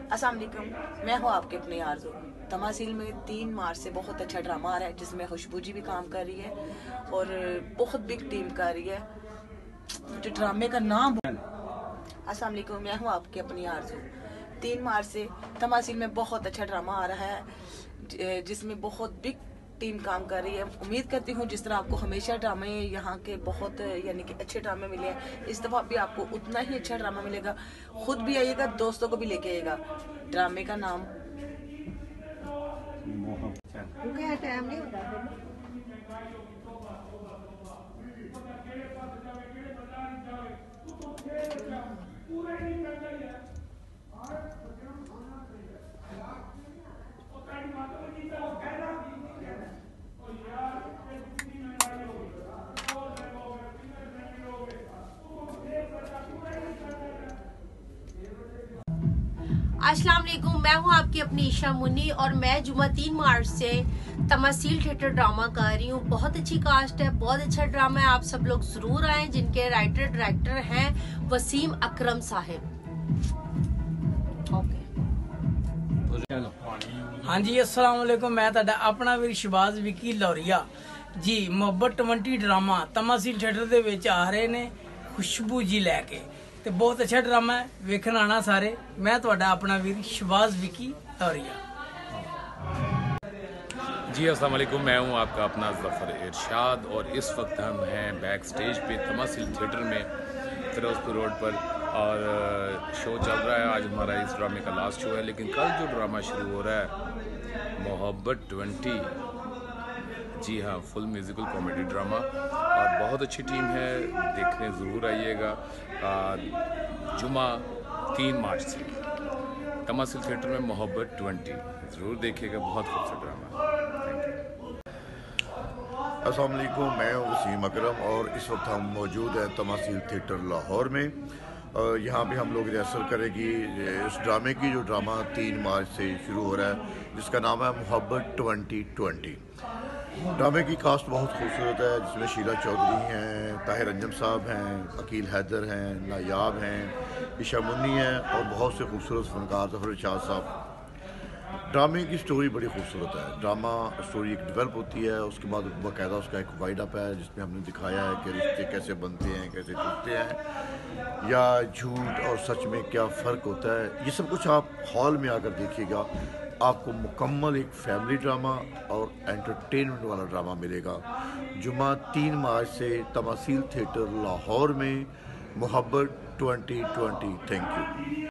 अस्सलाम वालेकुम, मैं हूँ आपके अपने आरज़ू। तमासील में 3 मार्च से बहुत अच्छा ड्रामा आ रहा है जिसमें खुशबू जी भी काम कर रही है और बहुत बिग टीम कर रही है। जो ड्रामे का नाम, अस्सलाम वालेकुम, मैं हूँ आपके अपनी आरज़ू। 3 मार्च से तमासील में बहुत अच्छा ड्रामा आ रहा है जिसमें बहुत बिग टीम काम कर रही है। उम्मीद करती हूँ जिस तरह आपको हमेशा ड्रामे यहाँ के बहुत यानी कि अच्छे ड्रामे मिले हैं, इस दफ़ा भी आपको उतना ही अच्छा ड्रामा मिलेगा। खुद भी आइएगा, दोस्तों को भी लेके आइएगा। ड्रामे का नाम टाइम नहीं होता। अस्सलाम वालेकुम, मैं हूं आपकी अपनी ईशा मुन्नी और मैं जुमा 3 मार्च से तमासील थिएटर ड्रामा कर रही हूं। बहुत अच्छी कास्ट है, बहुत अच्छा ड्रामा है। आप सब लोग जरूर आएं, जिनके राइटर डायरेक्टर हैं वसीम अकरम साहिब। हाँ जी, अस्सलाम वालेकुम, मैं ताड़ा अपना वीर शहबाज विकी लौरिया जी। मुहब्बत 20 ड्रामा तमासील थिएटर दे विच आ रहे ने खुशबू जी लैके ते बहुत अच्छा ड्रामा है, वेखन आना सारे। मैं तुहाडा अपना वीर शहबाज विकी लौरिया जी। अस्सलाम वालेकुम, मैं हूं आपका अपना ज़फ़र इरशाद और इस वक्त हम हैं बैक स्टेज पे तमासील थिएटर में फिरोजपुर रोड पर और शो चल रहा है। आज हमारा इस ड्रामे का लास्ट शो है, लेकिन कल जो ड्रामा शुरू हो रहा है मुहब्बत 20, जी हाँ, फुल म्यूज़िकल कॉमेडी ड्रामा और बहुत अच्छी टीम है, देखने ज़रूर आइएगा। जुमा 3 मार्च से तमासील थिएटर में मुहब्बत 20 ज़रूर देखिएगा, बहुत खूबसूरत ड्रामा। अस्सलाम वालेकुम, मैं वसीम अकरम और इस वक्त हम मौजूद हैं तमासील थिएटर लाहौर में। यहाँ पे हम लोग रिहर्सल करेंगे इस ड्रामे की जो ड्रामा 3 मार्च से शुरू हो रहा है, जिसका नाम है मुहब्बत 2020। ड्रामे की कास्ट बहुत खूबसूरत है, जिसमें शीला चौधरी हैं, ताहिर अंजम साहब हैं, अकील हैदर हैं, नायाब हैं, ईशा मुन्नी हैं और बहुत से खूबसूरत फनकार ज़फ़र इरशाद साहब। ड्रामे की स्टोरी बड़ी खूबसूरत है। ड्रामा स्टोरी एक डेवलप होती है, उसके बाद बाकायदा उसका एक वाइड अप है जिसमें हमने दिखाया है कि रिश्ते कैसे बनते हैं, कैसे टूटते हैं, या झूठ और सच में क्या फ़र्क होता है। ये सब कुछ आप हॉल में आकर देखिएगा, आपको मुकम्मल एक फैमिली ड्रामा और एंटरटेनमेंट वाला ड्रामा मिलेगा। जुमा 3 मार्च से तमासील थिएटर लाहौर में मुहब्बत 2020। Thank you.